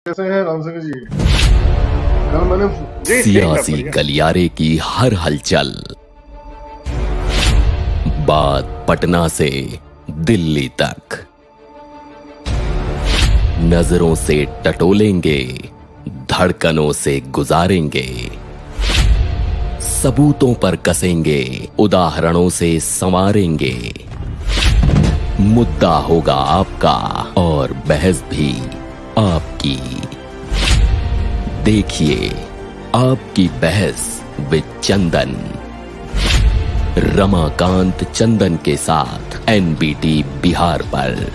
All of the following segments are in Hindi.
कैसे हैं रामशंकर जी? कल मैंने सियासी गलियारे की हर हलचल, बात पटना से दिल्ली तक, नजरों से टटोलेंगे, धड़कनों से गुजारेंगे, सबूतों पर कसेंगे, उदाहरणों से संवारेंगे। मुद्दा होगा आपका और बहस भी आपकी। देखिए आपकी बहस विद चंदन, रमाकांत चंदन के साथ एनबीटी बिहार पर।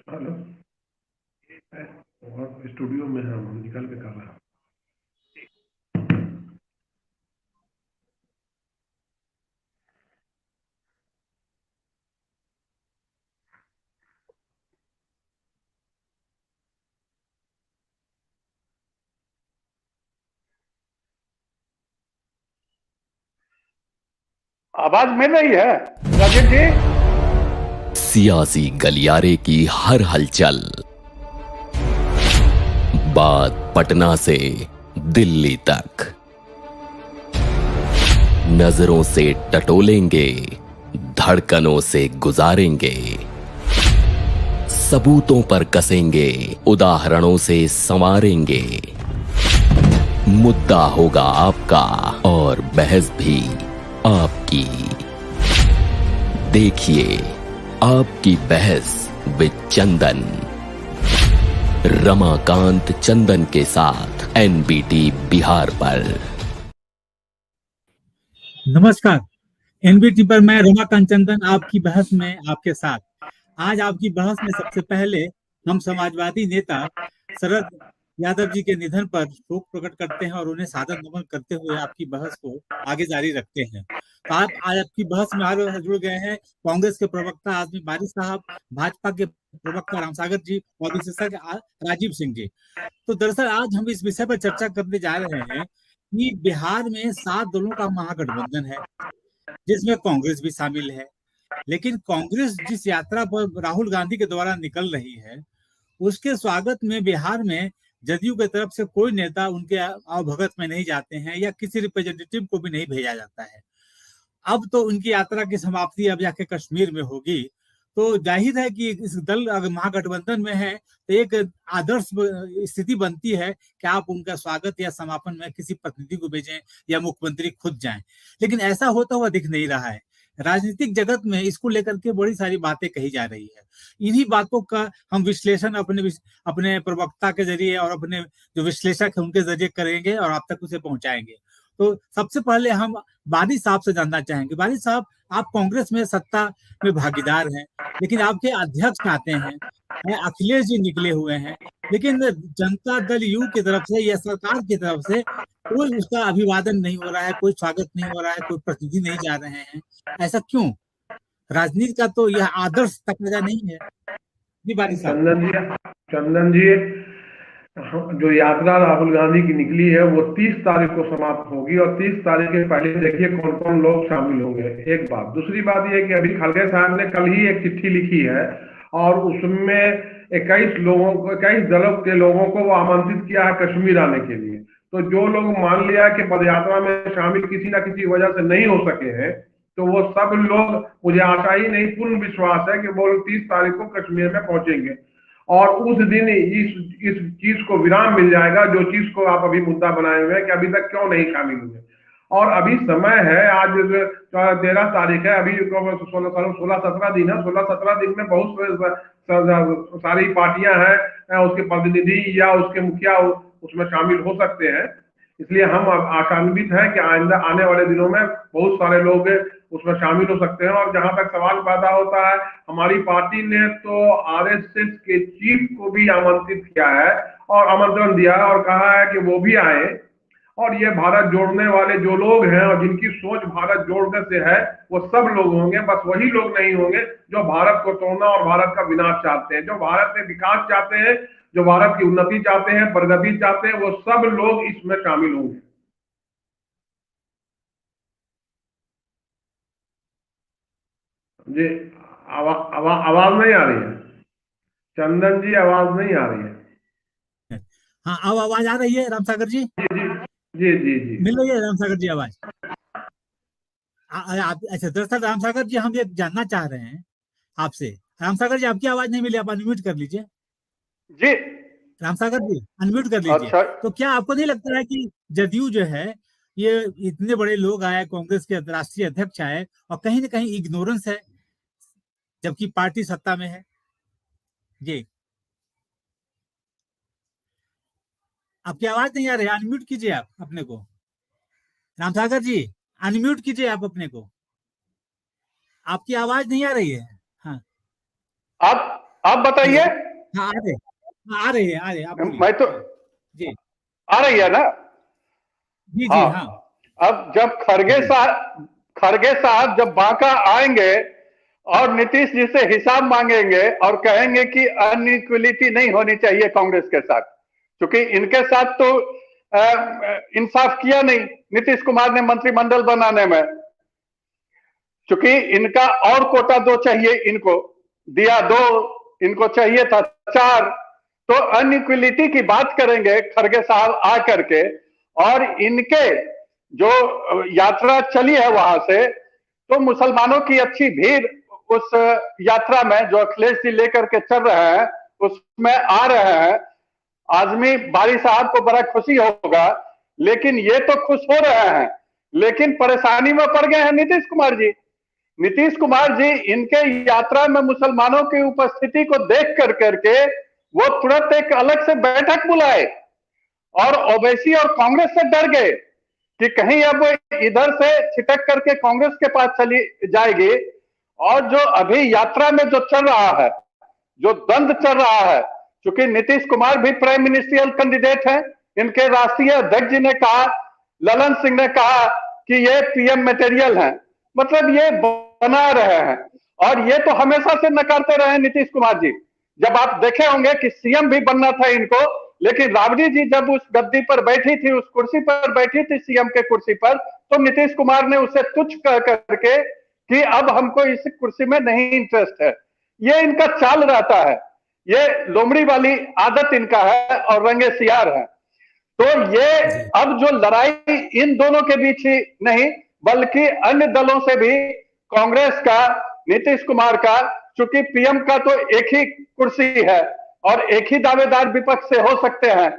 हेलो, और स्टूडियो में हम निकल के कर रहा। आवाज मिल रही है राजेश जी? सियासी गलियारे की हर हलचल, बात पटना से दिल्ली तक, नजरों से टटोलेंगे, धड़कनों से गुजारेंगे, सबूतों पर कसेंगे, उदाहरणों से संवारेंगे। मुद्दा होगा आपका और बहस भी आपकी। देखिए आपकी बहस विद चंदन, रमाकांत चंदन के साथ एनबीटी बिहार पर। नमस्कार, एनबीटी पर मैं रमाकांत चंदन आपकी बहस में आपके साथ। आज आपकी बहस में सबसे पहले हम समाजवादी नेता शरद यादव जी के निधन पर शोक प्रकट करते हैं और उन्हें सादर नमन करते हुए आपकी बहस को आगे जारी रखते हैं। तो आप आज आपकी बहस में हमारे जुड़ गए हैं कांग्रेस के प्रवक्ता आजमी बारिश साहब, भाजपा के प्रवक्ता रामसागर जी और विशेषज्ञ राजीव सिंह जी। तो दरअसल आज हम इस विषय पर चर्चा करने जा रहे हैं कि बिहार में 7 दलों का महागठबंधन है, जिसमें कांग्रेस भी शामिल है। लेकिन कांग्रेस जिस यात्रा पर राहुल गांधी के द्वारा निकल रही है, उसके स्वागत में बिहार में जदयू की तरफ से कोई नेता उनके आवभगत में नहीं जाते हैं या किसी रिप्रेजेंटेटिव को भी नहीं भेजा जाता है। अब तो उनकी यात्रा की समाप्ति अब जाके कश्मीर में होगी। तो जाहिर है कि इस दल अगर महागठबंधन में है तो एक आदर्श स्थिति बनती है कि आप उनका स्वागत या समापन में किसी प्रतिनिधि को भेजें या मुख्यमंत्री खुद जाएं। लेकिन ऐसा होता हुआ दिख नहीं रहा है। राजनीतिक जगत में इसको लेकर के बड़ी सारी बातें कही जा रही है। इन्हीं बातों का हम विश्लेषण अपने प्रवक्ता के जरिए और अपने जो विश्लेषक है उनके जरिए करेंगे और आप तक उसे पहुंचाएंगे। तो सबसे पहले हम बारिश साहब से जानना चाहेंगे। बारिश साहब, आप कांग्रेस में सत्ता में भागीदार हैं, लेकिन आपके अध्यक्ष आते हैं, अखिलेश जी निकले हुए हैं, लेकिन जनता दल यू की तरफ से या सरकार की तरफ से कोई उसका अभिवादन नहीं हो रहा है, कोई स्वागत नहीं हो रहा है, कोई प्रतिनिधि नहीं जा रहे हैं। ऐसा क्यों? राजनीति का तो यह आदर्श तकाजा नहीं है। जी बारिश साहब। चंदन जी, जो यात्रा राहुल गांधी की निकली है वो 30 तारीख को समाप्त होगी और 30 तारीख के पहले देखिए कौन कौन लोग शामिल होंगे। एक बात। दूसरी बात यह कि अभी खड़गे साहब ने कल ही एक चिट्ठी लिखी है और उसमें 21 दलों के लोगों को वो आमंत्रित किया है कश्मीर आने के लिए। तो जो लोग मान लिया कि पदयात्रा में शामिल किसी ना किसी वजह से नहीं हो सके हैं, तो वो सब लोग, मुझे आशा ही नहीं पूर्ण विश्वास है कि वो लोग 30 तारीख को कश्मीर में पहुंचेंगे और उस दिन इस चीज को विराम मिल जाएगा, जो चीज को आप अभी मुद्दा बनाए हुए हैं कि अभी तक क्यों नहीं शामिल हुए। और अभी समय है, आज 13 तारीख है, अभी 16-17 दिन है। 16-17 दिन में बहुत सारी पार्टियां हैं, उसके प्रतिनिधि या उसके मुखिया उसमें शामिल हो सकते हैं। इसलिए हम आशान्वित हैं कि आइंदा आने वाले दिनों में बहुत सारे लोग उसमें शामिल हो सकते हैं। और जहां तक सवाल पैदा होता है, हमारी पार्टी ने तो आरएसएस के चीफ को भी आमंत्रित किया है और आमंत्रण दिया है और कहा है कि वो भी आए और ये भारत जोड़ने वाले जो लोग हैं और जिनकी सोच भारत जोड़ने से है, वो सब लोग होंगे। बस वही लोग नहीं होंगे जो भारत को तोड़ना और भारत का विनाश चाहते हैं। जो भारत में विकास चाहते हैं, जो भारत की उन्नति चाहते हैं, प्रगति चाहते हैं, वो सब लोग इसमें शामिल होंगे। जी, आवाज नहीं आ रही है चंदन जी, आवाज नहीं आ रही है। हाँ, अब आवाज आ रही है रामसागर जी? जी जी जी जी, मिल रही है रामसागर जी आवाज? अच्छा, दरअसल रामसागर जी हम ये जानना चाह रहे हैं आपसे। रामसागर जी, आपकी आवाज नहीं मिली, आप अनम्यूट कर लीजिए। जी। रामसागर जी, अनम्यूट कर लीजिए। अच्छा। तो क्या आपको नहीं लगता है कि जदयू जो है, ये इतने बड़े लोग आए, कांग्रेस के राष्ट्रीय अध्यक्ष आए, और कहीं ना कहीं इग्नोरेंस है, जबकि पार्टी सत्ता में है? जी, आपकी आवाज नहीं आ रही है, अनम्यूट कीजिए आप अपने को। रामसागर जी, अनम्यूट कीजिए आप अपने को, आपकी आवाज नहीं आ रही है। हाँ, आप हेलो। बताइए। हाँ, आ रहे, हाँ, आ रही है, आ रही है, आप बोलिए। मैं तो हाँ, जी आ रही है ना? जी जी। हाँ। हाँ, अब जब जी खड़गे साहब जब बांका आएंगे और नीतीश जी से हिसाब मांगेंगे और कहेंगे कि अनइक्वलिटी नहीं होनी चाहिए कांग्रेस के साथ, क्योंकि इनके साथ तो इंसाफ किया नहीं नीतीश कुमार ने मंत्रिमंडल बनाने में, क्योंकि इनका और कोटा 2 चाहिए, इनको दिया 2, इनको चाहिए था 4। तो अनइक्वलिटी की बात करेंगे खड़गे साहब आ करके, और इनके जो यात्रा चली है वहां से, तो मुसलमानों की अच्छी भीड़ उस यात्रा में जो अखिलेश जी लेकर के चल रहे हैं उसमें आ रहे हैं। आजमी बारी साहब को बड़ा खुशी होगा, लेकिन ये तो खुश हो रहे हैं, लेकिन परेशानी में पड़ गए हैं नीतीश कुमार जी। नीतीश कुमार जी इनके यात्रा में मुसलमानों की उपस्थिति को देख कर करके वो तुरंत एक अलग से बैठक बुलाए और ओवैसी और कांग्रेस से डर गए कि कहीं अब इधर से छिटक करके कांग्रेस के पास चली जाएगी। और जो अभी यात्रा में जो चल रहा है, जो द्वंद चल रहा है, क्योंकि नीतीश कुमार भी प्राइम मिनिस्ट्रियल कैंडिडेट हैं, इनके राष्ट्रीय अध्यक्ष जी ने कहा, ललन सिंह ने कहा कि ये पीएम मटेरियल है, मतलब ये बना रहे हैं। और ये तो हमेशा से नकारते रहे नीतीश कुमार जी। जब आप देखे होंगे कि सीएम भी बनना था इनको, लेकिन राबड़ी जी जब उस गद्दी पर बैठी थी, उस कुर्सी पर बैठी थी सीएम के कुर्सी पर, तो नीतीश कुमार ने उसे तुच्छ कर करके कि अब हमको इस कुर्सी में नहीं इंटरेस्ट है। ये इनका चाल रहता है, ये लोमड़ी वाली आदत इनका है और रंगे सियार है। तो ये अब जो लड़ाई इन दोनों के बीच ही नहीं बल्कि अन्य दलों से भी, कांग्रेस का, नीतीश कुमार का, चूंकि पीएम का तो एक ही कुर्सी है और एक ही दावेदार विपक्ष से हो सकते हैं,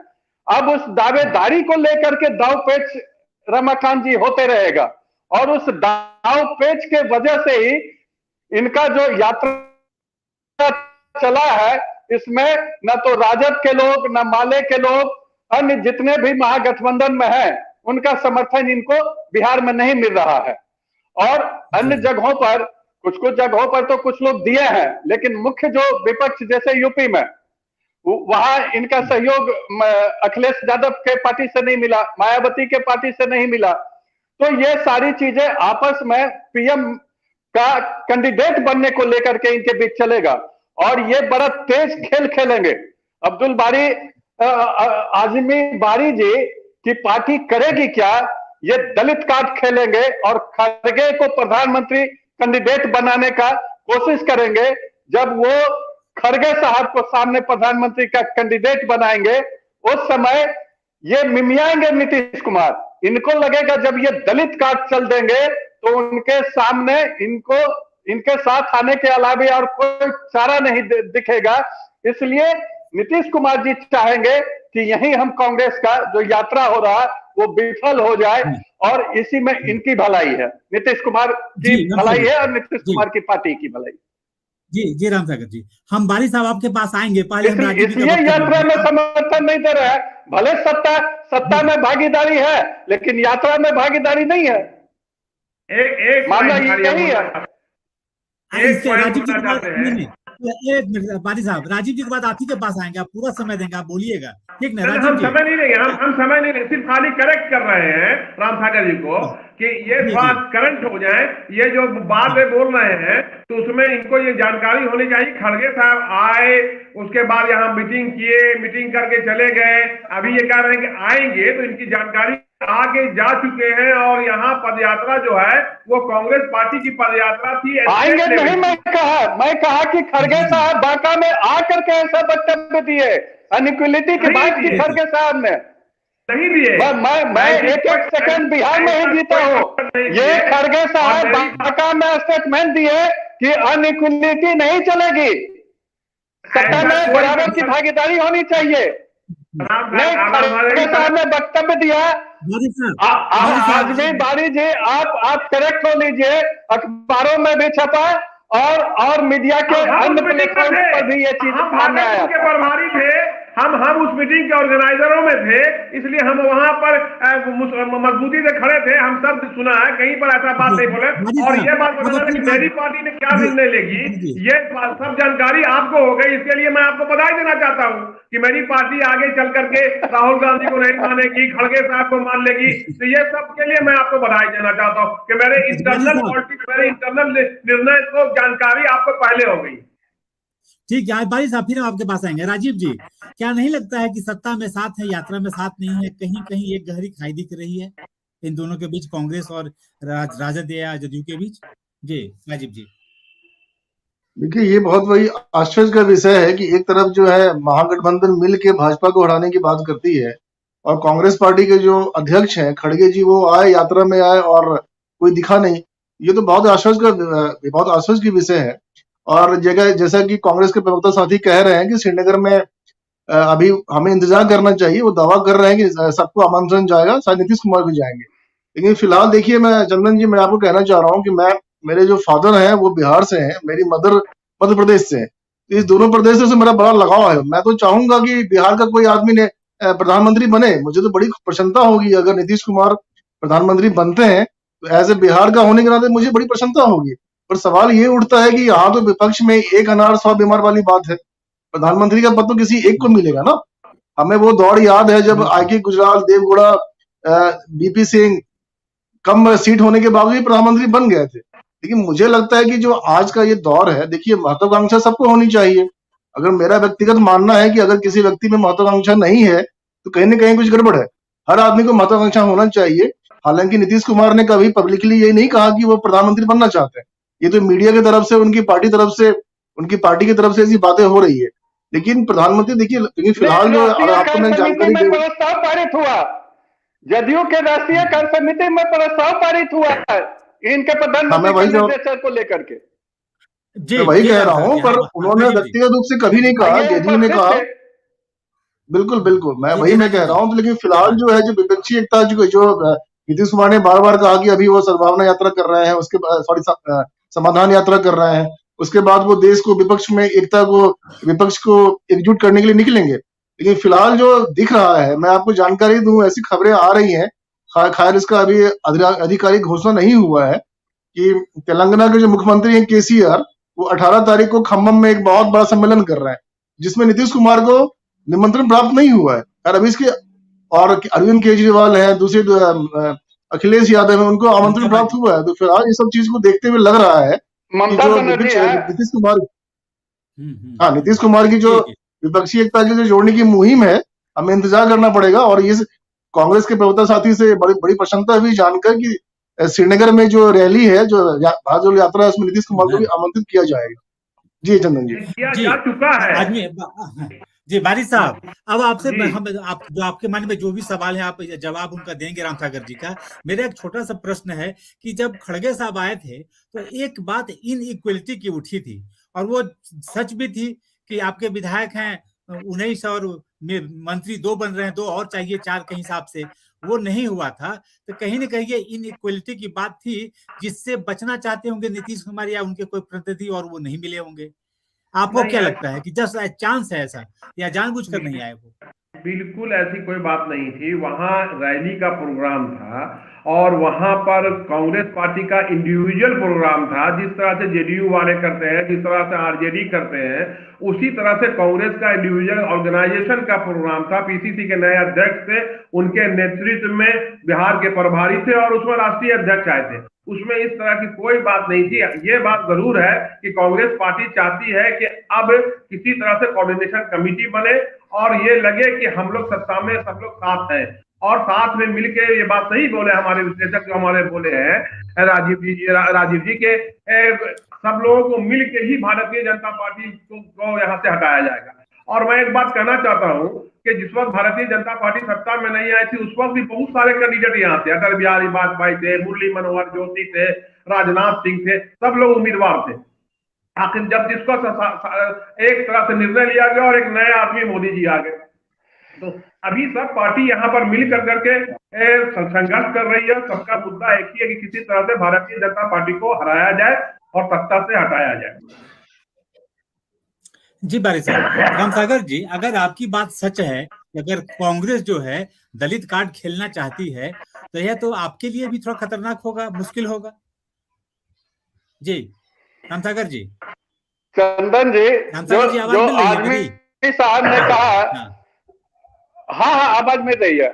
अब उस दावेदारी को लेकर के दाव पेच रमाकांत जी होते रहेगा। और उस दाव पेच के वजह से ही इनका जो यात्रा चला है, इसमें न तो राजद के लोग, न माले के लोग, अन्य जितने भी महागठबंधन में हैं, उनका समर्थन इनको बिहार में नहीं मिल रहा है। और अन्य जगहों पर, कुछ जगहों पर तो कुछ लोग दिए हैं, लेकिन मुख्य जो विपक्ष जैसे यूपी में, वहां इनका सहयोग अखिलेश यादव के पार्टी से नहीं मिला, मायावती के पार्टी से नहीं मिला। तो ये सारी चीजें आपस में पीएम का कैंडिडेट बनने को लेकर के इनके बीच चलेगा और ये बड़ा तेज खेल खेलेंगे। अब्दुल बारी आजमी बारी जी की पार्टी करेगी क्या? ये दलित कार्ड खेलेंगे और खड़गे को प्रधानमंत्री कैंडिडेट बनाने का कोशिश करेंगे। जब वो खड़गे साहब को सामने प्रधानमंत्री का कैंडिडेट बनाएंगे, उस समय ये मिमियाएंगे नीतीश कुमार। इनको लगेगा जब ये दलित कार्ड चल देंगे तो उनके सामने इनको इनके साथ आने के अलावा और कोई चारा नहीं दिखेगा। इसलिए नीतीश कुमार जी चाहेंगे कि यही हम कांग्रेस का जो यात्रा हो रहा है वो विफल हो जाए और इसी में इनकी भलाई है, नीतीश कुमार की भलाई है और नीतीश कुमार की पार्टी की भलाई। जी जी रामसागर जी, हम बारी साहब आपके पास आएंगे। पहले हम इसलिए यात्रा में समर्थन नहीं दे रहे हैं। भले सत्ता में भागीदारी है, लेकिन यात्रा में भागीदारी नहीं है। एक मामला यही है। एक पॉइंट बताना चाहते हैं। एक मिनट बारी साहब, राजीव जी के बाद आप ही के पास आएंगे, आप पूरा समय देंगे, आप बोलिएगा, ठीक ना राजीव हम जी? समय नहीं लेंगे, हम समय नहीं लेंगे, सिर्फ खाली करेक्ट कर रहे हैं राम सागर जी को कि ये थोड़ा करंट हो जाए। ये जो बात में बोल रहे हैं तो उसमें इनको ये जानकारी होनी चाहिए। खड़गे साहब आए, उसके बाद यहाँ मीटिंग किए, मीटिंग करके चले गए, अभी ये कह रहे हैं कि आएंगे, तो इनकी जानकारी आगे जा चुके हैं। और यहाँ पदयात्रा जो है वो कांग्रेस पार्टी की पदयात्रा थी। आएंगे नहीं, मैं कहा कि खड़गे साहब बांका में आकर के ऐसा वक्तव्य दिए अनइक्वलिटी की बात की खड़गे साहब ने नहीं दिए। मैं एक सेकंड बिहार में ही जीता हूँ। ये खड़गे साहब बांका में स्टेटमेंट दिए कि अनइक्वलिटी नहीं चलेगी, सत्ता में बराबर की भागीदारी होनी चाहिए। नहीं, खड़गे साहब ने वक्तव्य दिया। आजमी बारी जी, आप करेक्ट हो लीजिए, अखबारों में भी छपा और मीडिया के अन्य प्लेटफॉर्म पर भी ये चीज सामने आया। प्रभारी थे हम उस मीटिंग के ऑर्गेनाइजरों में थे, इसलिए हम वहां पर मजबूती से खड़े थे। हम सब सुना है, कहीं पर ऐसा बात नहीं बोले। और ये बात बताना कि मेरी पार्टी ने क्या निर्णय लेगी, ये सब जानकारी आपको हो गई। इसके लिए मैं आपको बधाई देना चाहता हूँ कि मेरी पार्टी आगे चल करके राहुल गांधी को नहीं मानेगी, खड़गे साहब को मान लेगी। तो ये सब के लिए मैं आपको बधाई देना चाहता हूँ कि मेरे इंटरनल पॉलिटिक्स, मेरे इंटरनल निर्णय को जानकारी आपको पहले हो गई। ठीक है, बारी साहब फिर आपके पास आएंगे। राजीव जी, क्या नहीं लगता है कि सत्ता में साथ है, यात्रा में साथ नहीं है? कहीं कहीं एक गहरी खाई दिख रही है इन दोनों के बीच, कांग्रेस और राजद या जदयू के बीच। जी राजीव जी। देखिए, ये बहुत बड़ी आश्चर्य का विषय है कि एक तरफ जो है महागठबंधन मिल के भाजपा को हराने की बात करती है, और कांग्रेस पार्टी के जो अध्यक्ष हैं खड़गे जी, वो आए, यात्रा में आए और कोई दिखा नहीं। ये तो बहुत आश्चर्य की विषय है। और जगह जैसा कि कांग्रेस के प्रवक्ता साथी कह रहे हैं कि श्रीनगर में अभी हमें इंतजार करना चाहिए, वो दावा कर रहे हैं कि सबको आमंत्रण जाएगा, शायद नीतीश कुमार भी जाएंगे। लेकिन फिलहाल देखिए, मैं चंदन जी, मैं आपको कहना चाह रहा हूँ कि मेरे जो फादर हैं वो बिहार से हैं, मेरी मदर मध्य प्रदेश से है। तो इस दोनों प्रदेशों से मेरा बड़ा लगाव है। मैं तो चाहूंगा कि बिहार का कोई आदमी ने प्रधानमंत्री बने। मुझे तो बड़ी प्रसन्नता होगी अगर नीतीश कुमार प्रधानमंत्री बनते हैं, तो ऐसे बिहार का होने के नाते मुझे बड़ी प्रसन्नता होगी। पर सवाल ये उठता है कि यहाँ तो विपक्ष में एक अनार 100 बीमार वाली बात है। प्रधानमंत्री का पद तो किसी एक को मिलेगा ना। हमें वो दौड़ याद है जब आके गुजराल, देवगौड़ा, बीपी सिंह कम सीट होने के बावजूद प्रधानमंत्री बन गए थे। लेकिन मुझे लगता है कि जो आज का ये दौर है, देखिए, महत्वाकांक्षा सबको होनी चाहिए। अगर मेरा व्यक्तिगत मानना है कि अगर किसी व्यक्ति में महत्वाकांक्षा नहीं है तो कहीं ना कहीं कुछ गड़बड़ है। हर आदमी को महत्वाकांक्षा होना चाहिए। हालांकि नीतीश कुमार ने कभी पब्लिकली ये नहीं कहा कि वो प्रधानमंत्री बनना चाहते हैं। ये तो मीडिया की तरफ से, उनकी पार्टी की तरफ से ऐसी बातें हो रही है। लेकिन प्रधानमंत्री देखिए, लेकिन फिलहाल जो आपको मैं जानकारी प्रस्ताव पारित हुआ, जदयू के राष्ट्रीय कार्य समिति में प्रस्ताव पारित हुआ है इनके प्रधानमंत्री को लेकर के। मैं वही कह रहा हूँ, पर उन्होंने व्यक्तिगत रूप से कभी नहीं कहा, जदयू ने कहा। बिल्कुल, मैं वही कह रहा हूँ। लेकिन फिलहाल जो है, जो विपक्षी एकता जो नीतीश कुमार ने बार बार कहा कि अभी वो सद्भावना यात्रा कर रहे हैं, उसके बाद समाधान यात्रा कर रहे हैं, उसके बाद वो देश को विपक्ष को एकजुट करने के लिए निकलेंगे। लेकिन फिलहाल जो दिख रहा है, मैं आपको जानकारी दूं, ऐसी खबरें आ रही हैं, खैर इसका अभी आधिकारिक घोषणा नहीं हुआ है, कि तेलंगाना के जो मुख्यमंत्री हैं केसीआर, वो 18 तारीख को खम्मम में एक बहुत बड़ा सम्मेलन कर रहे हैं, जिसमें नीतीश कुमार को निमंत्रण प्राप्त नहीं हुआ है। और अभी इसके और अरविंद केजरीवाल है, दूसरे अखिलेश यादव है, उनको आमंत्रण प्राप्त हुआ है। तो फिलहाल ये सब चीज को देखते हुए लग रहा है कि जो नीतीश कुमार की जो विपक्षी एकता की जो जोड़ने की मुहिम है, हमें इंतजार करना पड़ेगा। और ये कांग्रेस के प्रवक्ता साथी से बड़ी प्रसन्नता हुई जानकर कि श्रीनगर में जो रैली है, जो यात्रा है, उसमें नीतीश कुमार को भी आमंत्रित किया जाएगा। जी चंदन जी, किया चुका है। जी बारी साहब, अब आपसे जो आपके मन में जो भी सवाल है, आप जवाब उनका देंगे राम सागर जी का। मेरा एक छोटा सा प्रश्न है कि जब खड़गे साहब आए थे तो एक बात इनइक्वलिटी की उठी थी, और वो सच भी थी कि आपके विधायक हैं 19 और मंत्री 2 बन रहे हैं, 2 और चाहिए 4 के हिसाब से, वो नहीं हुआ था। तो कहीं ना कहीं ये इनइक्वलिटी की बात थी, जिससे बचना चाहते होंगे नीतीश कुमार या उनके कोई प्रतिनिधि, और वो नहीं मिले होंगे। आपको क्या लगता है कि जस्ट चांस है ऐसा, या जानबूझकर नहीं आए वो? बिल्कुल ऐसी कोई बात नहीं थी। वहां रैली का प्रोग्राम था और वहां पर कांग्रेस पार्टी का इंडिविजुअल प्रोग्राम था। जिस तरह से जेडीयू वाले करते हैं, जिस तरह से आरजेडी करते हैं, उसी तरह से कांग्रेस का इंडिविजुअल ऑर्गेनाइजेशन का प्रोग्राम था। पीसीसी के नए अध्यक्ष थे, उनके नेतृत्व में बिहार के प्रभारी थे और उसमें राष्ट्रीय अध्यक्ष आए थे। उसमें इस तरह की कोई बात नहीं थी। ये बात जरूर है कि कांग्रेस पार्टी चाहती है कि अब किसी तरह से कोऑर्डिनेशन कमेटी बने और ये लगे कि हम लोग सत्ता में सब लोग साथ हैं और साथ में मिलके, ये बात सही बोले हमारे विश्लेषक जो हमारे बोले हैं राजीव जी के सब लोगों को मिलके ही भारतीय जनता पार्टी को यहाँ से हटाया जाएगा। और मैं एक बात कहना चाहता हूँ कि जिस वक्त भारतीय जनता पार्टी सत्ता में नहीं आई थी, उस वक्त भी बहुत सारे कैंडिडेट यहाँ थे। अटल बिहारी वाजपेयी थे, मुरली मनोहर जोशी थे, राजनाथ सिंह थे, सब लोग उम्मीदवार थे। आखिर जब जिसको एक तरह से निर्णय लिया गया और एक नए आदमी मोदी जी आ गए, तो अभी सब पार्टी यहाँ पर मिल करके संघर्ष कर रही है। सबका मुद्दा एक ही है कि किसी तरह से भारतीय जनता पार्टी को हराया जाए और सत्ता से हटाया जाए। जी बारी साहब, रामसागर जी, अगर आपकी बात सच है कि अगर कांग्रेस जो है दलित कार्ड खेलना चाहती है, तो यह तो आपके लिए भी थोड़ा खतरनाक होगा, मुश्किल होगा। जी रामसागर जी। चंदन जी, जो आदमी साहब ने कहा, हाँ आवाज मिल रही है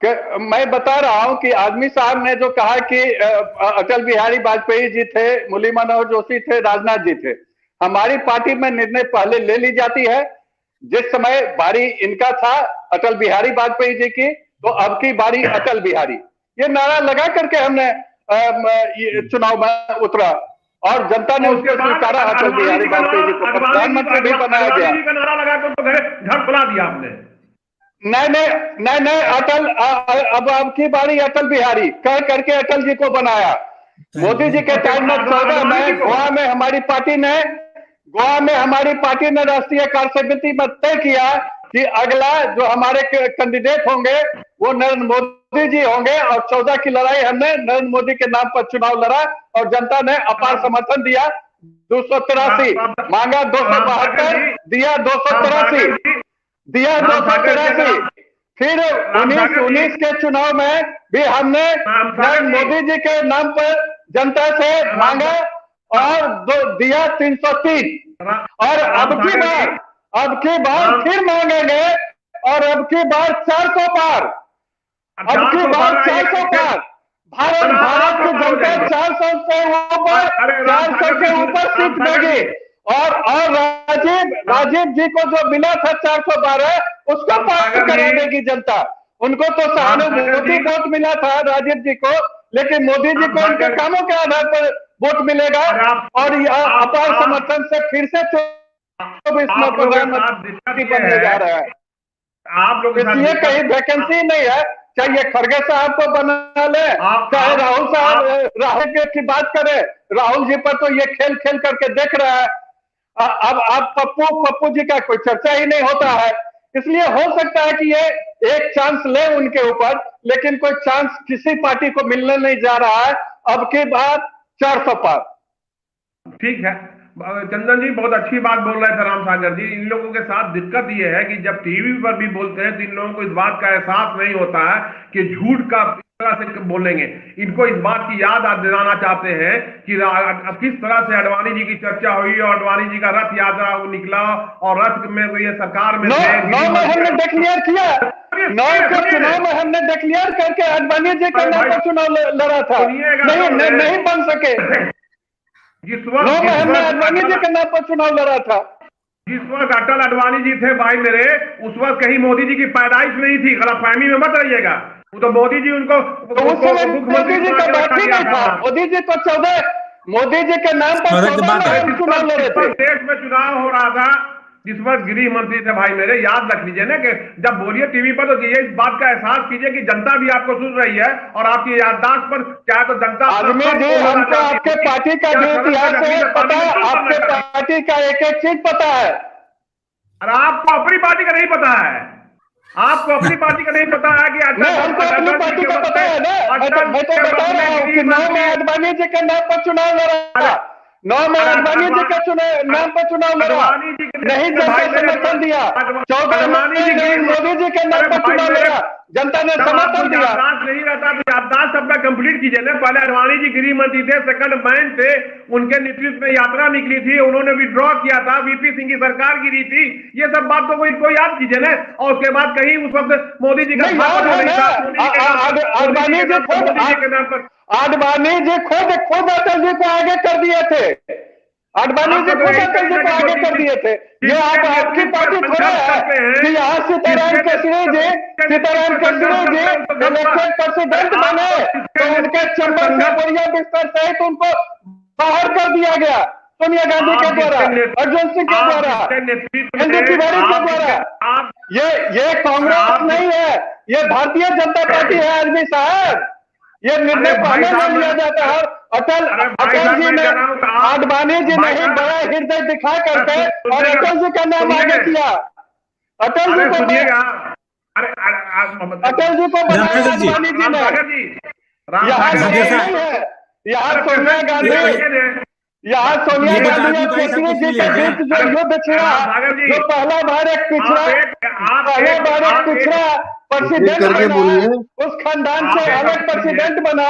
कि मैं बता रहा हूं कि आदमी साहब ने जो कहा कि अटल बिहारी वाजपेयी जी थे, मुरली मनोहर जोशी थे, राजनाथ जी थे। हमारी पार्टी में निर्णय पहले ले ली जाती है। जिस समय बारी इनका था अटल बिहारी वाजपेयी जी की, तो अब की बारी अटल बिहारी, ये नारा लगा करके हमने चुनाव में उतरा और जनता ने उसको स्वीकारा। अटल बिहारी वाजपेयी जी को प्रधानमंत्री भी बनाया गया। नारा लगा कर घर खुला दिया आपने। नहीं, अटल अब की बारी अटल बिहारी कह करके अटल जी को बनाया। मोदी जी के टाइम में 14 में गोवा में हमारी पार्टी ने राष्ट्रीय कार्य समिति में तय किया कि अगला जो हमारे कैंडिडेट होंगे वो नरेंद्र मोदी जी होंगे और 14 की लड़ाई हमने नरेंद्र मोदी के नाम पर चुनाव लड़ा और जनता ने अपार समर्थन दिया। 283 मांगा, 272 दिया, 283 दिया, 283। फिर 19 के चुनाव में भी हमने नरेंद्र मोदी जी के नाम पर जनता से मांगा और दिया 303। और अब की बार फिर मांगेंगे और अब की बार 400 पार। अब की बार 400 पार। भारत की जनता 400 से ऊपर सीट देगी और राजीव जी को जो मिला था 412 उसको पार करा देगी जनता। उनको तो सहानुभूति वोट मिला था राजीव जी को, लेकिन मोदी जी को उनके कामों के आधार पर वोट मिलेगा और अपार समर्थन से फिर से प्रधानमंत्री बनने जा रहा है। आप लोग इसलिए कहीं वैकेंसी नहीं है। चाहे खड़गे साहब को बना ले, चाहे राहुल की बात करें, राहुल जी पर तो ये खेल करके देख रहा है। अब आप पप्पू जी का कोई चर्चा ही नहीं होता है। इसलिए हो सकता है कि ये एक चांस ले उनके ऊपर, लेकिन कोई चांस किसी पार्टी को मिलने नहीं जा रहा है। अब की बात 400 पार। ठीक है चंदन जी, बहुत अच्छी बात बोल रहे थे रामसागर जी। इन लोगों के साथ दिक्कत ये है कि जब टीवी पर भी बोलते हैं तो इन लोगों को इस बात का एहसास नहीं होता है कि झूठ का इस तरह से बोलेंगे। इनको इस बात की याद आप दिलाना चाहते हैं कि किस तरह से अडवाणी जी की चर्चा हुई और अडवाणी जी का रथ यात्रा निकला और रथ में ये सरकार में 9 में हमने डिक्लेयर किया, 9 के चुनाव में हमने डिक्लेयर करके अडवाणी जी के नाम पर चुनाव लड़ा था। नहीं बन सके। जिस वक्त हमने अडवाणी जी के नाम पर चुनाव लड़ा था, जिस वक्त अटल अडवाणी जी थे भाई मेरे, उस वक्त कहीं मोदी जी की पैदाइश नहीं थी। गलतफहमी में मत रहिएगा। वो तो मोदी जी उनको मोदी जी का बात ही नहीं था। मोदी जी तो 14 मोदी जी के नाम पर चुनाव लड़े थे। देश में चुनाव हो रहा था जिस वक्त गृह मंत्री थे भाई मेरे। याद रख लीजिए ना कि जब बोलिए टीवी पर तो ये इस बात का एहसास कीजिए कि जनता भी आपको सुन रही है और आपकी याददाश्त पर क्या तो जनता। आदमी जी, हमको आपके पार्टी का जो इतिहास है पता है, आपके पार्टी का एक चीज पता है। अरे आपको अपनी पार्टी का नहीं पता है। आपको अपनी पार्टी का नहीं पता है कि हमको अपनी पार्टी का पता है ना। मैं तो बता रहा हूँ कि 9 में अडवाणी जी के नाम पर चुनाव लड़ा। 9 में आडवाणी जी के नाम पर चुनाव लड़ा, नहीं जनता समर्थन दिया। 14 में मोदी जी के नाम पर चुनाव लड़ा, जनता ने समर्थन दिया। नहीं रहता तो याददाश्त अपना कंप्लीट कीजिए ना। पहले आडवाणी जी गृह मंत्री थे, सेकंड मैन थे, उनके नेतृत्व में यात्रा निकली थी, उन्होंने विड्रॉ किया था, वीपी सिंह की सरकार गिरी थी। ये सब बात तो कोई याद कीजिए ना। और उसके बाद कहीं उस वक्त मोदी जी का आडवाणी जी खुद अटल जी को आगे कर दिए थे। आडवाणी जी खुद अटल जी को आगे कर दिए थे। ये आपकी पार्टी थोड़ा है कि यहाँ सीताराम केसरी जी इलेक्टेड प्रेसिडेंट बने तो उनके चैम्बर से बोरिया बिस्तर सहित उनको बाहर कर दिया गया सोनिया गांधी के द्वारा, अर्जुन सिंह के द्वारा, एनडी तिवारी के द्वारा। ये कांग्रेस नहीं है, ये भारतीय जनता पार्टी है आदमी साहब। ये निर्णय पहले नहीं लिया जाता है। अटल जी ने, आडवाणी जी ने ही बड़ा हृदय दिखा करके और अटल जी का नाम आगे किया। अटल जी को बनाया आडवाणी जी ने। यहाँ नहीं है, यहाँ सोनिया गांधी, यहाँ सोनिया गांधी और केसरी जी के बीच जो युद्ध छिड़ा, जो पहला भारत पिछड़ा प्रेसिडेंट बना, उस खानदान से अलग प्रेसिडेंट बना,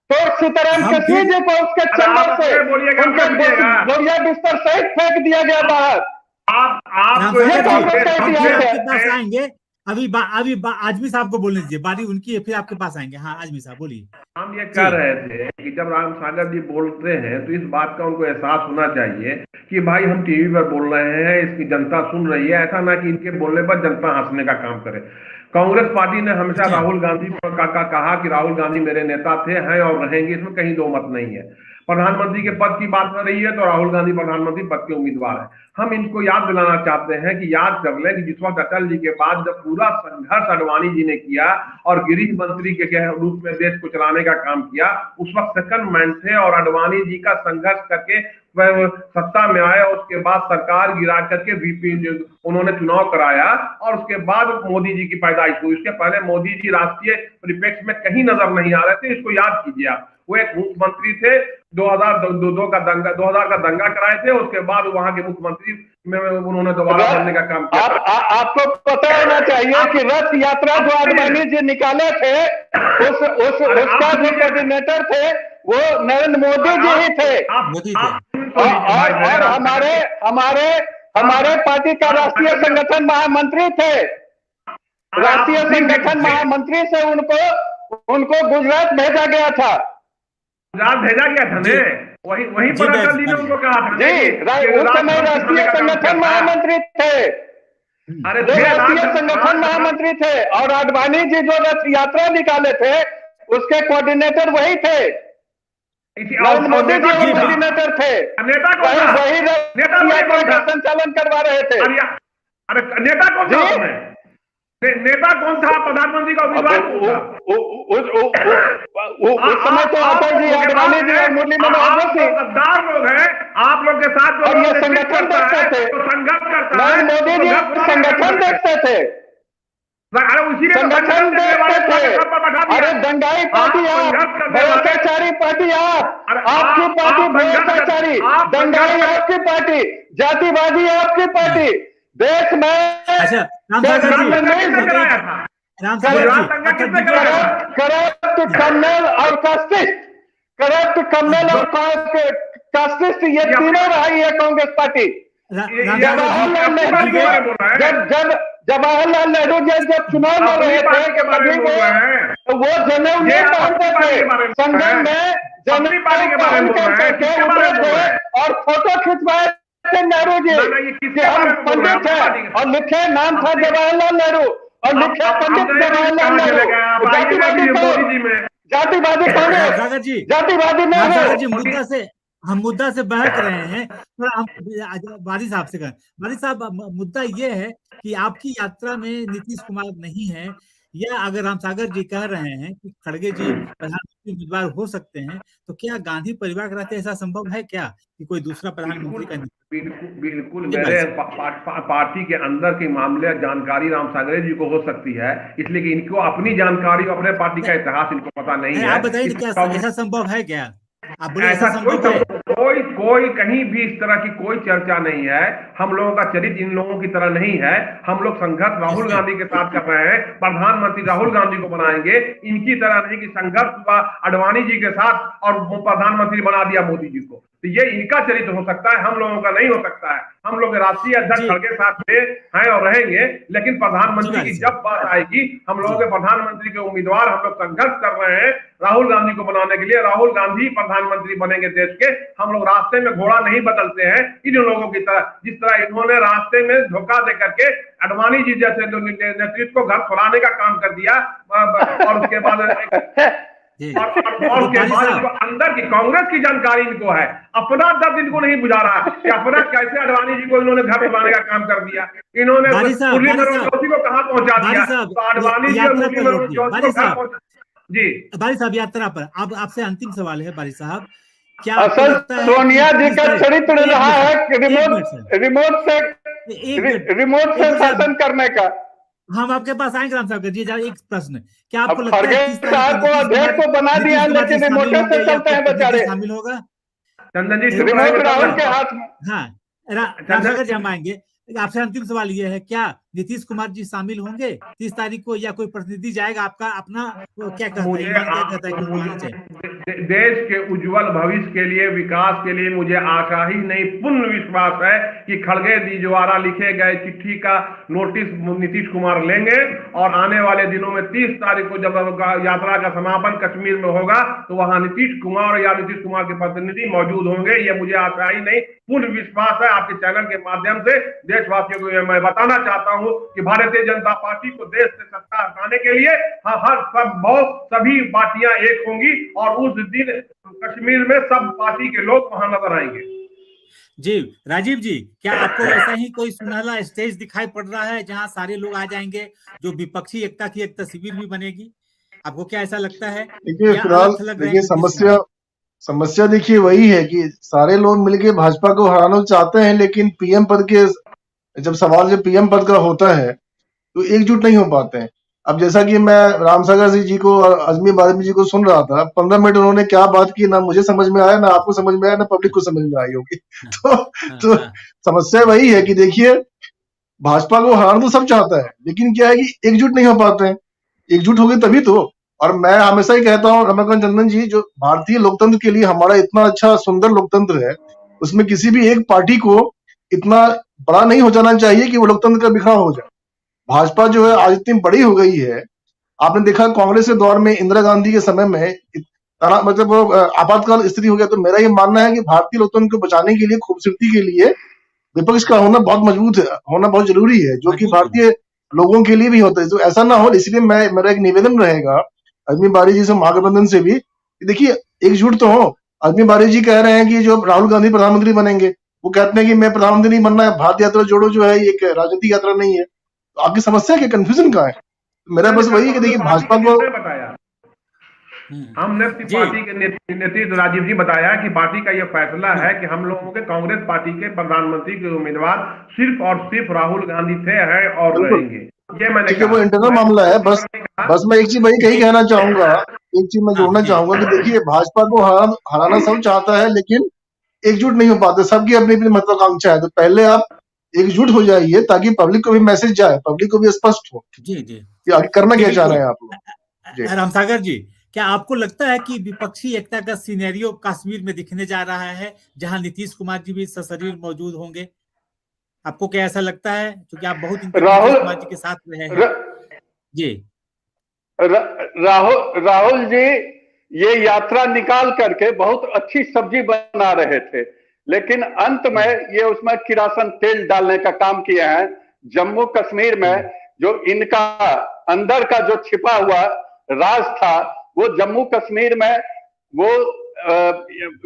तो सीताराम केसरी जी को उसके चैम्बर से उनके बोरिया बिस्तर सहित फेंक दिया गया बाहर। आएंगे अभी आजमी साहब को बोलने दीजिए, बारी उनकी है, फिर आपके पास आएंगे। हाँ आजमी साहब बोलिए। हम ये कह रहे थे कि जब राम सागर जी बोलते हैं तो इस बात का उनको एहसास होना चाहिए कि भाई हम टीवी पर बोल रहे हैं, इसकी जनता सुन रही है। ऐसा ना कि इनके बोलने पर जनता हंसने का काम करे। कांग्रेस पार्टी ने हमेशा राहुल गांधी का कहा कि राहुल गांधी मेरे नेता थे, हैं और रहेंगे, इसमें कहीं दो मत नहीं है। प्रधानमंत्री के पद की बात कर रही है तो राहुल गांधी प्रधानमंत्री पद के उम्मीदवार है। हम इनको याद दिलाना चाहते हैं कि याद कर लें कि जिस वक्त अटल जी के बाद जब पूरा संघर्ष आडवाणी जी ने किया और गृह मंत्री के रूप में देश को चलाने का काम किया, उस वक्त सेकंड मैन थे और आडवाणी जी का संघर्ष करके वह सत्ता में आए और उसके बाद सरकार गिरा करके वीपी उन्होंने चुनाव कराया और उसके बाद मोदी जी की पैदाइश हुई। उसके पहले मोदी जी राष्ट्रीय परिप्रेक्ष्य में कहीं नजर नहीं आ रहे थे। इसको याद कीजिए आप। वो एक मुख्यमंत्री थे, 2002 का दंगा कराए थे, उसके बाद वहां के मुख्यमंत्री में उन्होंने दोबारा बनने का काम किया। आपको पता होना चाहिए कि रथ यात्रा जो आडवाणी जी निकाले थे, उसका जो कोऑर्डिनेटर थे वो नरेंद्र मोदी जी ही थे। और हमारे पार्टी का राष्ट्रीय संगठन महामंत्री थे। राष्ट्रीय संगठन महामंत्री से उनको गुजरात भेजा गया था। गुजरात भेजा गया था ने वही पर अटल जी ने उनको कहा था जी, उस समय राष्ट्रीय संगठन महामंत्री थे। अरे राष्ट्रीय संगठन महामंत्री थे और आडवाणी जी जो रथ यात्रा निकाले थे उसके कोऑर्डिनेटर वही थे। नरेंद्र मोदी जी कोऑर्डिनेटर थे, वही रथ यात्रा का संचालन करवा रहे थे। अरे नेता कौन था? नेता कौन था? प्रधानमंत्री का उम्मीदवार उस समय तो अटल जी, आडवाणी जी और मुरली मनोहर सिंह गद्दार लोग हैं। आप लोग के साथ और ये संगठन देखते थे, संघर्ष करता है। मोदी जी संगठन देखते थे, संगठन देखते थे। अरे दंगाई पार्टी आप, भ्रष्टाचारी पार्टी आप, आपकी पार्टी भ्रष्टाचारी, दंगाई आपकी पार्टी, जातिवादी आपकी पार्टी। देश में करप्ट कम्युनल और कास्टिस्ट ये तीनों रही है कांग्रेस पार्टी। जवाहरलाल नेहरू जब चुनाव लड़ रहे थे वो जनेऊ नहीं पहनते थे, संगम में जनेऊ पहन करके उतरे थे और फोटो खिंचवाए थे नेहरू जी कि हम पंडित हैं और लिखे नाम था जवाहरलाल नेहरू और लिखे पंडित जवाहरलाल नेहरू। जातिवादी कौन है? जातिवादी नहीं है। हम मुद्दा से बहक रहे हैं। तो हम बारी साहब से कहें, बारी साहब मुद्दा ये है कि आपकी यात्रा में नीतीश कुमार नहीं है, या अगर राम सागर जी कह रहे हैं कि खड़गे जी प्रधानमंत्री उम्मीदवार हो सकते हैं, तो क्या गांधी परिवार के रहते ऐसा संभव है क्या कि कोई दूसरा प्रधानमंत्री का? बिल्कुल मेरे पार्टी के अंदर के मामले जानकारी राम सागर जी को हो सकती है, इसलिए कि इनको अपनी जानकारी अपने पार्टी का इतिहास इनको पता नहीं है। आप बताइए क्या ऐसा संभव है क्या? आप बोले ऐसा संभव है? कोई कोई कहीं भी इस तरह की कोई चर्चा नहीं है। हम लोगों का चरित्र इन लोगों की तरह नहीं है। हम लोग संघर्ष राहुल गांधी के साथ कर रहे हैं, प्रधानमंत्री राहुल गांधी को बनाएंगे। इनकी तरह नहीं कि संघर्ष हुआ अडवाणी जी के साथ और प्रधानमंत्री बना दिया मोदी जी को। तो ये इनका चरित्र हो सकता है, हम लोगों का नहीं हो सकता है। हम लोग राष्ट्रीय अध्यक्ष खड़गे साथ में हैं और रहेंगे, लेकिन प्रधानमंत्री की जब बात आएगी, हम लोगों के प्रधानमंत्री के उम्मीदवार हम लोग संघर्ष कर रहे हैं राहुल गांधी को बनाने के लिए। राहुल गांधी प्रधानमंत्री बनेंगे देश के। हम लोग रास्ते में घोड़ा नहीं बदलते हैं इन लोगों की तरह, जिस तरह इन्होंने रास्ते में धोखा दे करके अडवाणी जी जैसे नेतृत्व को घर खुलाने का काम कर दिया। और उसके बाद और उसके बाद अंदर की कांग्रेस की जानकारी इनको है, अपना दर्द इनको नहीं बुझा रहा कि अपना कैसे अडवाणी जी को इन्होंने घर खुलाने का काम कर दिया। इन्होंने मुरली मनोहर जोशी को कहाँ पहुंचा दिया, तो अडवाणी जी और मुरली मनोहर जोशी को घर पहुंचा। जी बारी साहब, यात्रा पर अब आपसे अंतिम सवाल है बारी साहब, क्या असल सोनिया जी का चरित्र रहा है रिमोट से शासन करने का। हम आपके पास आएंगे राम साहब जी। एक प्रश्न, क्या आपको लगता है साहब को अध्यक्ष को बना दिया, लेकिन रिमोट से चलते हैं बेचारे। शामिल होगा चंदन जी, रिमोट राहुल के हाथ में। हाँ राम सागर जी, हम आएंगे। आपसे अंतिम सवाल ये है, क्या नीतीश कुमार जी शामिल होंगे 30 तारीख को, या कोई प्रतिनिधि जाएगा आपका अपना? क्या कहता है देश के उज्जवल भविष्य के लिए, विकास के लिए मुझे आशा ही नहीं पूर्ण विश्वास है कि खड़गे जी द्वारा लिखे गए चिट्ठी का नोटिस नीतीश कुमार लेंगे और आने वाले दिनों में 30 तारीख को जब यात्रा का समापन कश्मीर में होगा तो वहां नीतीश कुमार या नीतीश कुमार के प्रतिनिधि मौजूद होंगे। ये मुझे आशा ही नहीं पूर्ण विश्वास है। आपके चैनल के माध्यम से देशवासियों को मैं बताना चाहता हूं कि भारतीय जनता पार्टी को देश से सत्ता हटाने के लिए हर सभी पार्टियां एक होंगी और उस दिन कश्मीर में सब पार्टी के लोग वहां नजर आएंगे। जी राजीव जी, क्या आपको ऐसा ही कोई सुनहरा स्टेज दिखाई पड़ रहा है जहां सारे लोग आ जाएंगे, जो विपक्षी एकता की एक तस्वीर भी बनेगी? आपको क्या ऐसा लगता है? देखिए फिलहाल देखिए समस्या देखिए वही है कि सारे लोग मिलके भाजपा को हराना चाहते हैं, लेकिन पीएम पद के जब पीएम पद का होता है तो एकजुट नहीं हो पाते हैं। अब जैसा कि मैं रामसागर जी को और अजमी बारिमी जी को सुन रहा था, 15 मिनट उन्होंने क्या बात की, ना मुझे समझ में आया, ना आपको समझ में आया, ना पब्लिक को समझ में आई होगी। तो समस्या वही है कि देखिए भाजपा को हराना तो सब चाहता है, लेकिन क्या है कि एकजुट नहीं हो पाते हैं। एकजुट होंगे तभी तो। और मैं हमेशा ही कहता हूँ रमाकांत चंदन जी, जो भारतीय लोकतंत्र के लिए हमारा इतना अच्छा सुंदर लोकतंत्र है, उसमें किसी भी एक पार्टी को इतना बड़ा नहीं हो जाना चाहिए कि वो लोकतंत्र का बिखराव हो जाए। भाजपा जो है आज इतनी बड़ी हो गई है। आपने देखा कांग्रेस के दौर में इंदिरा गांधी के समय में मतलब आपातकाल स्थिति हो गया। तो मेरा ये मानना है कि भारतीय लोकतंत्र को बचाने के लिए, खूबसूरती के लिए विपक्ष का होना बहुत मजबूत है, होना बहुत जरूरी है, जो कि भारतीय लोगों के लिए भी होता है। तो ऐसा ना हो, इसलिए मेरा एक निवेदन रहेगा अजमी बारी जी से, महागठबंधन से भी, देखिए एकजुट तो हो। अजमी बारी जी कह रहे हैं कि जो राहुल गांधी प्रधानमंत्री बनेंगे, वो कहते हैं कि मैं प्रधानमंत्री नहीं बनना है, भारत यात्रा जोड़ो जो है एक राजनीतिक यात्रा नहीं है। तो आपकी समस्या क्या, कंफ्यूजन कहाँ है? मेरा बस वही है कि देखिए भाजपा को बताया, हमने पार्टी के नेतृत्व राजीव जी बताया कि पार्टी का यह फैसला है कि हम लोगों के कांग्रेस पार्टी के प्रधानमंत्री के उम्मीदवार सिर्फ और सिर्फ राहुल गांधी थे, हैं और रहेंगे। ये मैंने कहा, वो इंटरनल मामला है। बस मैं एक चीज वही कही कहना चाहूंगा, एक चीज मैं जोड़ना चाहूंगा कि देखिए भाजपा को हराना सब चाहता है, लेकिन एकजुट नहीं हो पाते। सबकी अपनी अपनी महत्वाकांक्षा है। तो पहले आप एकजुट हो जाइए ताकि पब्लिक को भी मैसेज जाए, पब्लिक को भी स्पष्ट हो जी जी कि आगे करना क्या चाह रहे हैं आप लोग। रामसागर जी, क्या आपको लगता है कि विपक्षी एकता का सिनेरियो कश्मीर में दिखने जा रहा है, जहां नीतीश कुमार जी भी सशरीर मौजूद होंगे? आपको क्या ऐसा लगता है, क्योंकि आप बहुत नीतीश कुमार जी के साथ रहे हैं? जी राहुल जी ये यात्रा निकाल करके बहुत अच्छी सब्जी बना रहे थे, लेकिन अंत में ये उसमें किरासन तेल डालने का काम किए हैं। जम्मू कश्मीर में जो इनका अंदर का जो छिपा हुआ राज था, वो जम्मू कश्मीर में वो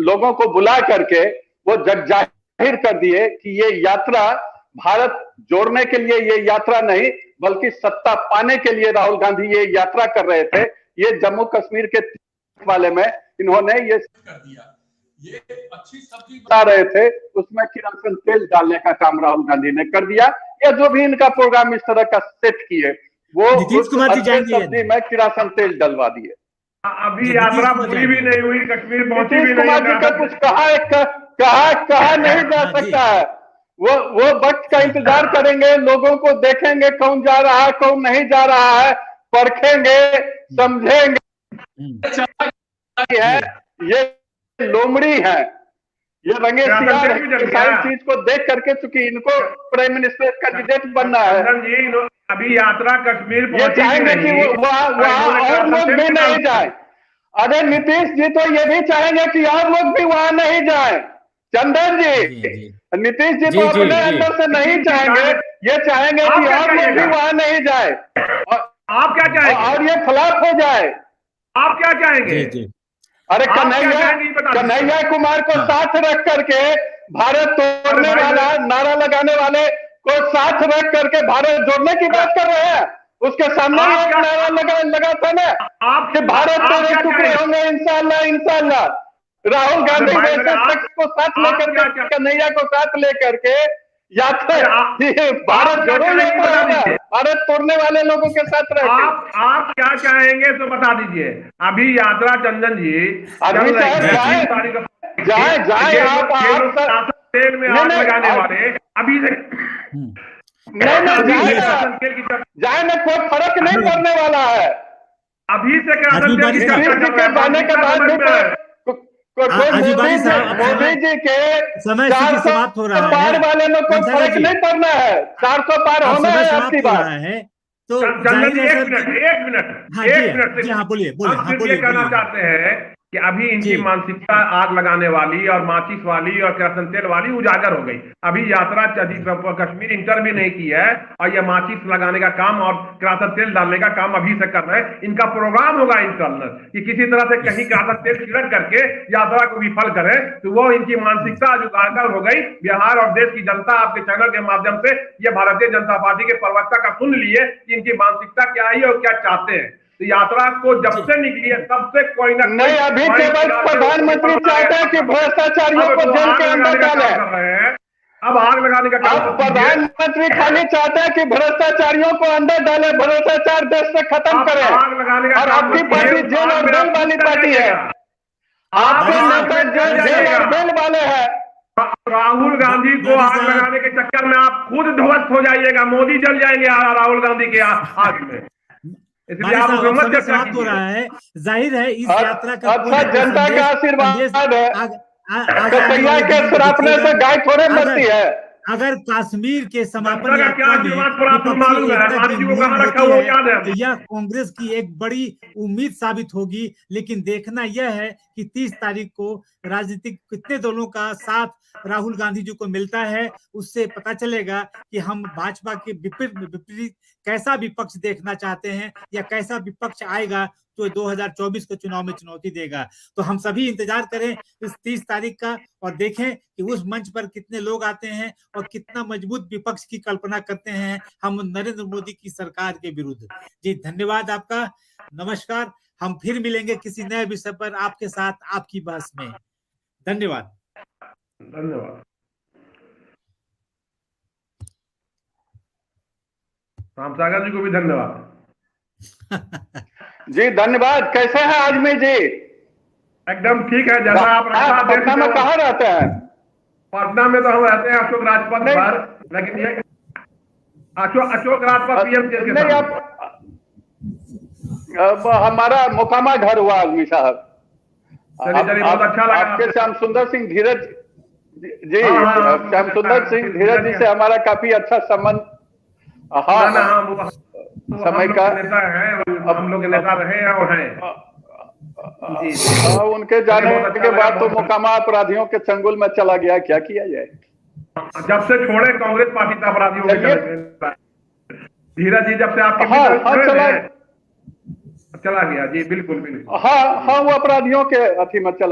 लोगों को बुला करके वो जाहिर कर दिए कि ये यात्रा भारत जोड़ने के लिए ये यात्रा नहीं, बल्कि सत्ता पाने के लिए राहुल गांधी ये यात्रा कर रहे थे। ये जम्मू कश्मीर के वाले में इन्होंने ये कर दिया, ये अच्छी सब्जी बना रहे थे, उसमें किरासन तेल डालने का काम राहुल गांधी ने कर दिया। या जो भी इनका प्रोग्राम इस तरह का सेट किए, वो सब्जी में किरासन तेल डलवा दिए। अभी यात्रा पूरी भी नहीं हुई, कश्मीर पहुंची भी नहीं। नीतीश कुमार जी का कुछ कहा, एक कहा नहीं जा सकता है। वो वक्त का इंतजार करेंगे, लोगों को देखेंगे कौन जा रहा है कौन नहीं जा रहा है, परखेंगे, समझेंगे। है ये लोमड़ी है, ये रंगे सियार है, सारी चीज को देख करके, चूंकि इनको प्राइम मिनिस्टर कैंडिडेट बनना है। अभी यात्रा कश्मीर ये चाहेंगे कि वहाँ और लोग भी नहीं जाए। अरे नीतीश जी तो ये भी चाहेंगे कि और लोग भी वहां नहीं जाए। चंदन जी, नीतीश जी तो अपने अंदर से नहीं चाहेंगे, ये चाहेंगे कि और लोग भी वहां नहीं जाए। आप क्या चाहेंगे? और ये फ्लॉप हो जाए। आप क्या चाहेंगे? अरे कन्हैया कुमार को साथ रख करके, भारत तोड़ने वाला नारा लगाने वाले को साथ रख करके भारत जोड़ने की बात कर रहे हैं। उसके सामने एक नारा लगा था ना कि भारत तोड़े टुकड़े होंगे इंशाल्लाह इंशाल्लाह। राहुल गांधी जैसे शख्स को साथ लेकर के, कन्हैया को साथ लेकर के यात्रा भारत जोड़ो यात्रा, भारत तोड़ने वाले लोगों के साथ रहे। आप क्या चाहेंगे तो बता दीजिए। अभी यात्रा चंदन जी अभी जाए आप तेल में आग लगाने वाले अभी से जाए में कोई फर्क नहीं पड़ने वाला है। अभी से क्या जाने के बाद मोदी जी के समय समाप्त हो रहा है, पार वाले लोग को फर्क नहीं पड़ना है, 400 पार होना है आपकी बात है। तो एक मिनट हाँ बोलिए। ये कहना चाहते हैं कि अभी इनकी मानसिकता आग लगाने वाली और माचिस वाली और केरोसिन तेल वाली उजागर हो गई। अभी यात्रा कश्मीर इंटर भी नहीं की है और ये माचिस लगाने का काम और केरोसिन तेल डालने का काम अभी से कर रहे हैं। इनका प्रोग्राम होगा इंटरनल कि किसी तरह से कहीं केरोसिन तेल छिड़क करके यात्रा को विफल करें। तो वो इनकी मानसिकता आज उजागर हो गई। बिहार और देश की जनता आपके चैनल के माध्यम से ये भारतीय जनता पार्टी के प्रवक्ता का सुन लिए कि इनकी मानसिकता क्या है और क्या चाहते हैं। तो यात्रा को जब से निकली है तब से कोई ना नहीं, अभी केवल प्रधानमंत्री चाहते हैं कि भ्रष्टाचारियों को जेल के अंदर डालें। अब आग लगाने का काम प्रधानमंत्री खाली चाहते हैं कि भ्रष्टाचारियों को अंदर डाले, भ्रष्टाचार देश से खत्म करें। आग लगाने का और आपकी पार्टी जेल और बेल वाली पार्टी है, आपके नेता जेल और बेल वाले हैं। राहुल गांधी को आग लगाने के चक्कर में आप खुद ध्वस्त हो जाइएगा, मोदी जल जाएंगे राहुल गांधी के आग में। इसलिए आप समाप्त हो रहा है। जाहिर है इस यात्रा का अच्छा जनता का आशीर्वाद है, के सरापने से गाय थोड़े मरती है। अगर कश्मीर के समापन यात्रा में तो यह कांग्रेस की एक बड़ी उम्मीद साबित होगी। लेकिन देखना यह है कि 30 तारीख को राजनीतिक कितने दलों का साथ राहुल गांधी जी को मिलता है, उससे पता चलेगा कि हम भाजपा के विपरीत कैसा विपक्ष देखना चाहते हैं या कैसा विपक्ष आएगा जो 2024 के चुनाव में चुनौती देगा। तो हम सभी इंतजार करें इस 30 तारीख का और देखें कि उस मंच पर कितने लोग आते हैं और कितना मजबूत विपक्ष की कल्पना करते हैं हम नरेंद्र मोदी की सरकार के विरुद्ध। जी धन्यवाद आपका, नमस्कार। हम फिर मिलेंगे किसी नए विषय पर आपके साथ आपकी बहस में। धन्यवाद। रामसागर जी को भी धन्यवाद। जी धन्यवाद। कैसे हैं आजमी जी? एकदम ठीक है। जैसा आप पटना में कहाँ रहते हैं? पटना में तो हम रहते हैं अशोक राजपथ पर, लेकिन ये अशोक राजपथ पीएमसीएल के साथ। अब हमारा मोकामा घर हुआ आजमी साहब। चलिए बहुत अच्छा लगा। आपके श्याम सुंदर सिंह धीरज जी, श्याम सुंदर सिंह धीरज जी से हमारा काफी अच्छा संबंध समय का नेता है, हम लोग नेता रहे और हैं। उनके जाने के बाद तो मोकामा अपराधियों के चंगुल में चला गया, क्या किया जाए। जब से छोड़े कांग्रेस पार्टी था अपराधियों के, धीरज जी जब से आपके चला गया। जी बिल्कुल। हाँ वो अपराधियों के अथी में चला